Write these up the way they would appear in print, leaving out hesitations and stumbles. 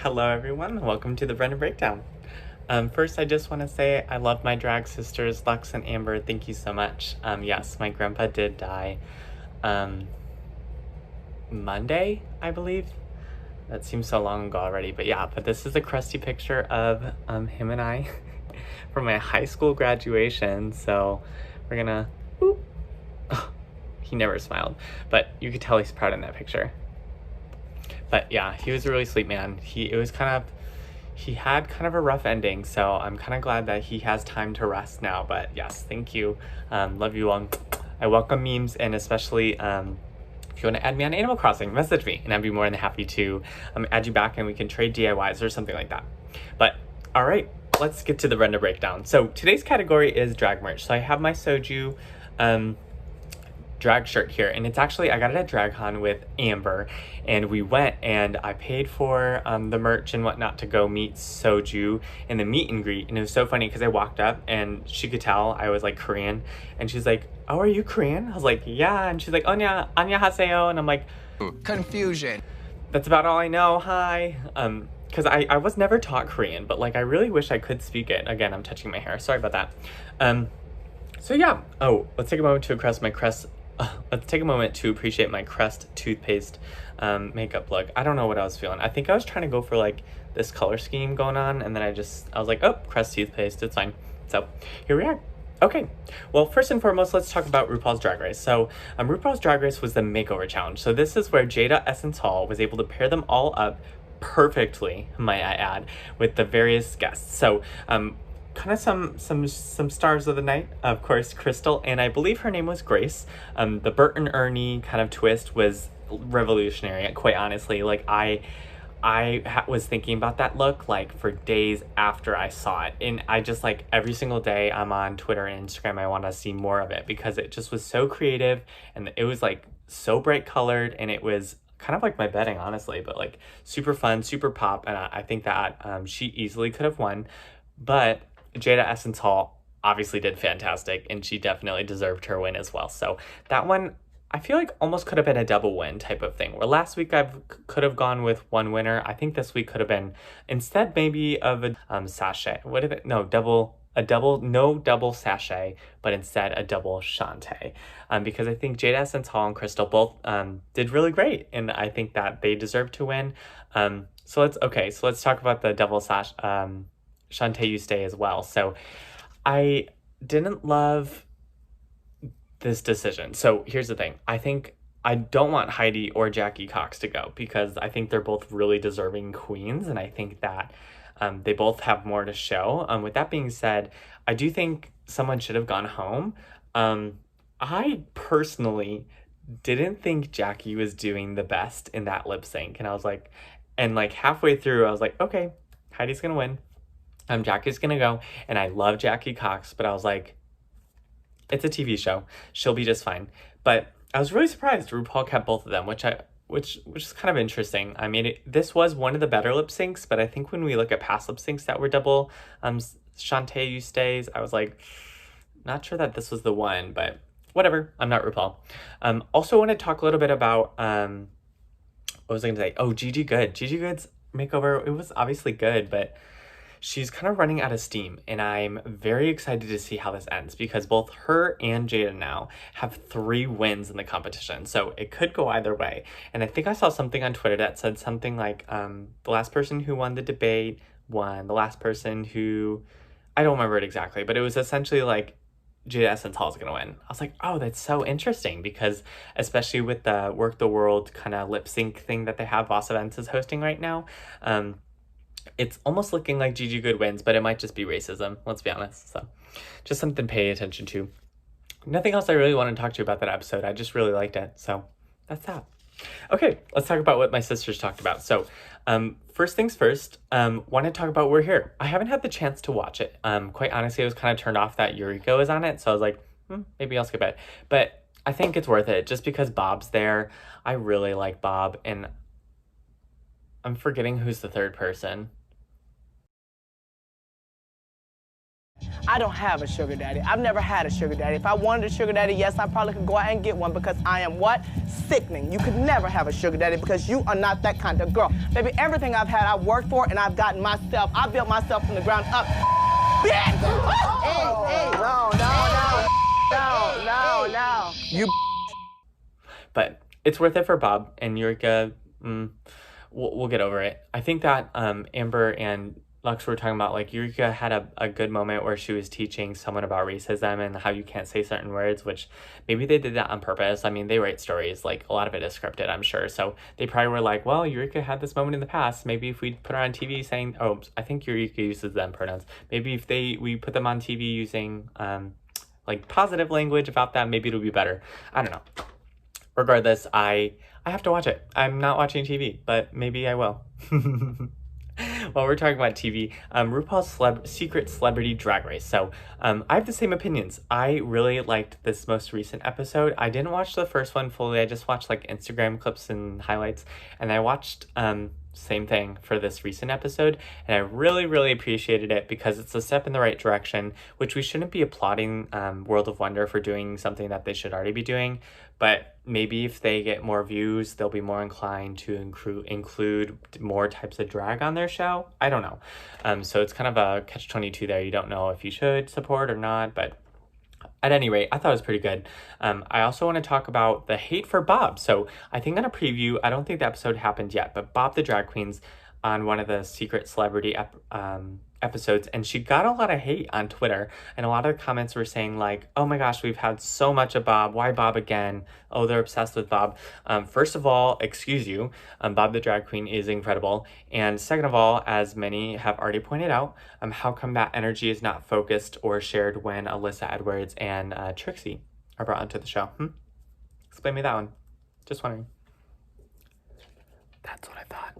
Hello everyone, welcome to the Brennda Breakdown. First I just want to say I love my drag sisters, Lux and Amber, thank you so much. Yes, my grandpa did die Monday, I believe. That seems so long ago already, but yeah, but this is a crusty picture of him and I from my high school graduation, so we're gonna, whoop. Oh, he never smiled, but you could tell he's proud in that picture. But yeah, he was a really sweet man. He had kind of a rough ending, so I'm kind of glad that he has time to rest now. But yes, thank you. Love you all. I welcome memes, and especially if you want to add me on Animal Crossing, message me, and I'd be more than happy to add you back, and we can trade DIYs or something like that. But all right, let's get to the Brennda breakdown. So today's category is drag merch. So I have my soju drag shirt here, and it's actually, I got it at DragCon with Amber, and we went and I paid for the merch and whatnot to go meet Soju in the meet and greet. And it was so funny because I walked up and she could tell I was like Korean, and she's like, "Oh, are you Korean?" I was like, "Yeah." And she's like, "Onya, annyeonghaseyo," and I'm like, confusion. That's about all I know, hi. Because I was never taught Korean, but like I really wish I could speak it. Again, I'm touching my hair, sorry about that. So yeah, oh, let's take a moment to appreciate my Crest toothpaste makeup look. I don't know what I was feeling. I think I was trying to go for like this color scheme going on, and then I was like, oh, Crest toothpaste, it's fine. So here we are. Okay, well, first and foremost, let's talk about RuPaul's Drag Race. So RuPaul's Drag Race was the makeover challenge. So this is where Jada Essence Hall was able to pair them all up perfectly, might I add, with the various guests. So kind of some stars of the night, of course, Crystal, and I believe her name was Grace. The Bert and Ernie kind of twist was revolutionary, quite honestly. Like I was thinking about that look like for days after I saw it, and I just like every single day I'm on Twitter and Instagram, I want to see more of it because it just was so creative, and it was like so bright colored, and it was kind of like my bedding, honestly, but like super fun, super pop, and I think that she easily could have won, but Jada Essence Hall obviously did fantastic, and she definitely deserved her win as well. So that one, I feel like almost could have been a double win type of thing. Where last week could have gone with one winner. I think this week could have been, instead maybe of a sachet. What did it? No, no double sachet, but instead a double shante. Because I think Jada Essence Hall and Crystal both did really great, and I think that they deserve to win. So let's talk about the double Shantae You Stay as well. So I didn't love this decision. So here's the thing. I don't want Heidi or Jackie Cox to go because I think they're both really deserving queens, and I think that they both have more to show. With that being said, I do think someone should have gone home. I personally didn't think Jackie was doing the best in that lip sync, and I was like, and like halfway through, I was like, okay, Heidi's gonna win. Jackie's gonna go, and I love Jackie Cox, but I was like, it's a TV show. She'll be just fine. But I was really surprised RuPaul kept both of them, which is kind of interesting. I mean, this was one of the better lip syncs, but I think when we look at past lip syncs that were double Shantae You Stays, I was like, not sure that this was the one, but whatever. I'm not RuPaul. Also want to talk a little bit about what was I gonna say? Oh, Gigi Good. Gigi Good's makeover, it was obviously good, but she's kind of running out of steam, and I'm very excited to see how this ends because both her and Jada now have 3 wins in the competition, so it could go either way. And I think I saw something on Twitter that said something like the last person who won the debate won, the last person who, I don't remember it exactly, but it was essentially like Jada Essence Hall is going to win. I was like, oh, that's so interesting because especially with the Work the World kind of lip sync thing that they have, Voss Events is hosting right now, it's almost looking like Gigi Good wins, but it might just be racism, let's be honest. So just something to pay attention to. Nothing else I really want to talk to you about that episode. I just really liked it. So that's that. Okay, let's talk about what my sisters talked about. So first things first, want to talk about We're Here. I haven't had the chance to watch it. Quite honestly, I was kind of turned off that Yuriko is on it. So I was like, maybe I'll skip it. But I think it's worth it just because Bob's there. I really like Bob, and I'm forgetting who's the third person. I don't have a sugar daddy. I've never had a sugar daddy. If I wanted a sugar daddy, yes, I probably could go out and get one because I am what? Sickening. You could never have a sugar daddy because you are not that kind of girl. Baby, everything I've had, I've worked for and I've gotten myself. I built myself from the ground up. Bitch! Hey, no. You. But it's worth it for Bob and Eureka. We'll get over it. I think that Amber and Lux were talking about, like, Eureka had a good moment where she was teaching someone about racism and how you can't say certain words, which maybe they did that on purpose. I mean, they write stories, like, a lot of it is scripted, I'm sure. So they probably were like, well, Eureka had this moment in the past. Maybe if we put her on TV saying, oh, I think Eureka uses them pronouns. Maybe if we put them on TV using, like, positive language about them, maybe it'll be better. I don't know. Regardless, I have to watch it. I'm not watching TV, but maybe I will. While we're talking about TV, RuPaul's Secret Celebrity Drag Race. So I have the same opinions. I really liked this most recent episode. I didn't watch the first one fully. I just watched like Instagram clips and highlights. And I watched same thing for this recent episode. And I really, really appreciated it because it's a step in the right direction, which we shouldn't be applauding World of Wonder for doing something that they should already be doing. But maybe if they get more views, they'll be more inclined to include more types of drag on their show. I don't know. So it's kind of a catch-22 there. You don't know if you should support or not, but at any rate, I thought it was pretty good. I also want to talk about the hate for Bob. So I think on a preview, I don't think the episode happened yet, but Bob the Drag Queen's on one of the Secret Celebrity episodes, and she got a lot of hate on Twitter, and a lot of the comments were saying like, oh my gosh, we've had so much of Bob, why Bob again? Oh, they're obsessed with Bob. First of all, excuse you, Bob the Drag Queen is incredible, and second of all, as many have already pointed out, how come that energy is not focused or shared when Alyssa Edwards and Trixie are brought onto the show? Explain me that one. Just wondering. That's what I thought.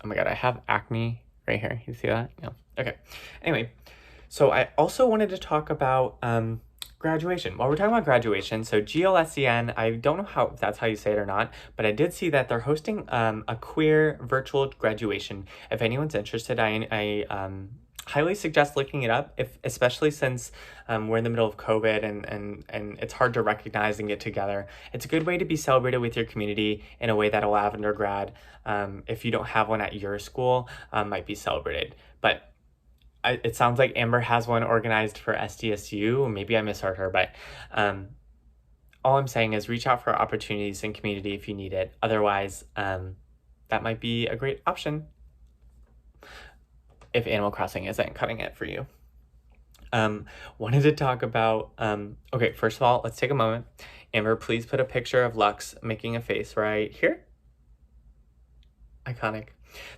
Oh my god, I have acne right here. You see that? Yeah. Okay. Anyway, so I also wanted to talk about graduation. While we're talking about graduation, so GLSEN, I don't know if that's how you say it or not, but I did see that they're hosting a queer virtual graduation. If anyone's interested, I highly suggest looking it up, especially since we're in the middle of COVID and it's hard to recognize and get together. It's a good way to be celebrated with your community in a way that a Lavender grad, if you don't have one at your school, might be celebrated. But it sounds like Amber has one organized for SDSU. Maybe I misheard her, but all I'm saying is reach out for opportunities in community if you need it. Otherwise, that might be a great option if Animal Crossing isn't cutting it for you. Wanted to talk about, okay, first of all, let's take a moment. Amber, please put a picture of Lux making a face right here. Iconic.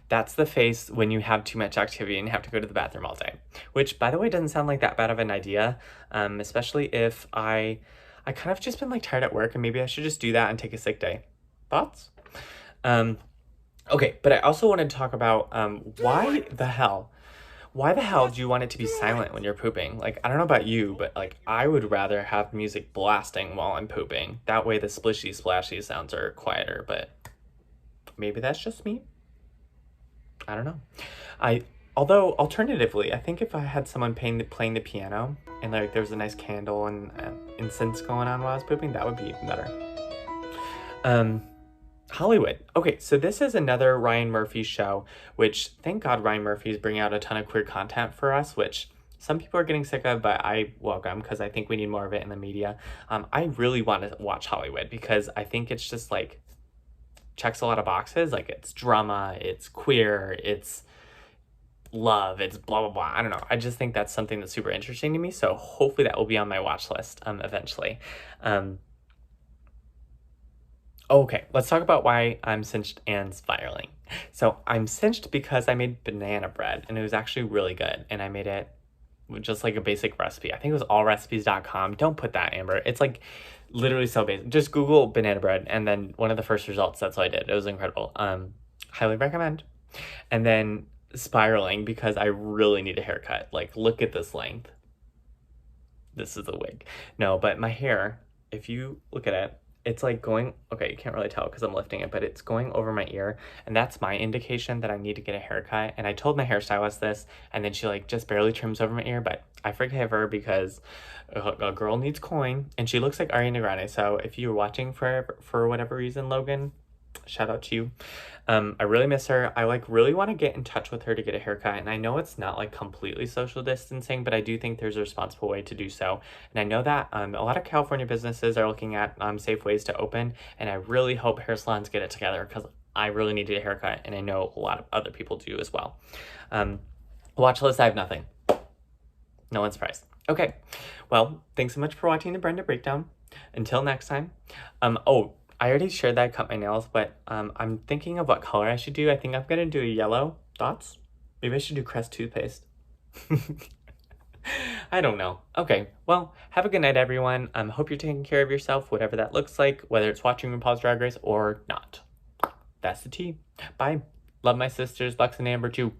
That's the face when you have too much activity and have to go to the bathroom all day. Which, by the way, doesn't sound like that bad of an idea, especially if I kind of just been like tired at work and maybe I should just do that and take a sick day. Thoughts? Okay, but I also wanted to talk about why the hell do you want it to be silent when you're pooping? Like, I don't know about you, but like I would rather have music blasting while I'm pooping. That way the splishy splashy sounds are quieter, but maybe that's just me. I don't know. Although alternatively, I think if I had someone playing the piano and like there was a nice candle and incense going on while I was pooping, that would be even better. Hollywood. Okay, so this is another Ryan Murphy show, which thank God Ryan Murphy is bringing out a ton of queer content for us, which some people are getting sick of, but I welcome because I think we need more of it in the media. I really want to watch Hollywood because I think it's just like checks a lot of boxes. Like it's drama, it's queer, it's love, it's blah, blah, blah. I don't know. I just think that's something that's super interesting to me. So hopefully that will be on my watch list eventually. Okay, let's talk about why I'm cinched and spiraling. So I'm cinched because I made banana bread and it was actually really good. And I made it with just like a basic recipe. I think it was allrecipes.com. Don't put that, Amber. It's like literally so basic. Just Google banana bread and then one of the first results, that's what I did. It was incredible. Highly recommend. And then spiraling because I really need a haircut. Like, look at this length. This is a wig. No, but my hair, if you look at it, it's like going, okay, you can't really tell because I'm lifting it, but it's going over my ear, and that's my indication that I need to get a haircut. And I told my hairstylist this, and then she like just barely trims over my ear, but I forgive her because a girl needs coin, and she looks like Ariana Grande. So if you're watching for whatever reason, Logan, shout out to you. I really miss her. I like really want to get in touch with her to get a haircut, and I know it's not like completely social distancing, but I do think there's a responsible way to do so. And I know that a lot of California businesses are looking at safe ways to open, and I really hope hair salons get it together because I really need to get a haircut, and I know a lot of other people do as well. Watch list, I have nothing. No one's surprised. Okay, well, thanks so much for watching the Brenda breakdown. Until next time. Oh, I already shared that I cut my nails, but I'm thinking of what color I should do. I think I'm gonna do a yellow. Thoughts? Maybe I should do Crest toothpaste. I don't know. Okay, well, have a good night, everyone. Hope you're taking care of yourself, whatever that looks like, whether it's watching RuPaul's Drag Race or not. That's the tea. Bye. Love my sisters, Lux and Amber, too.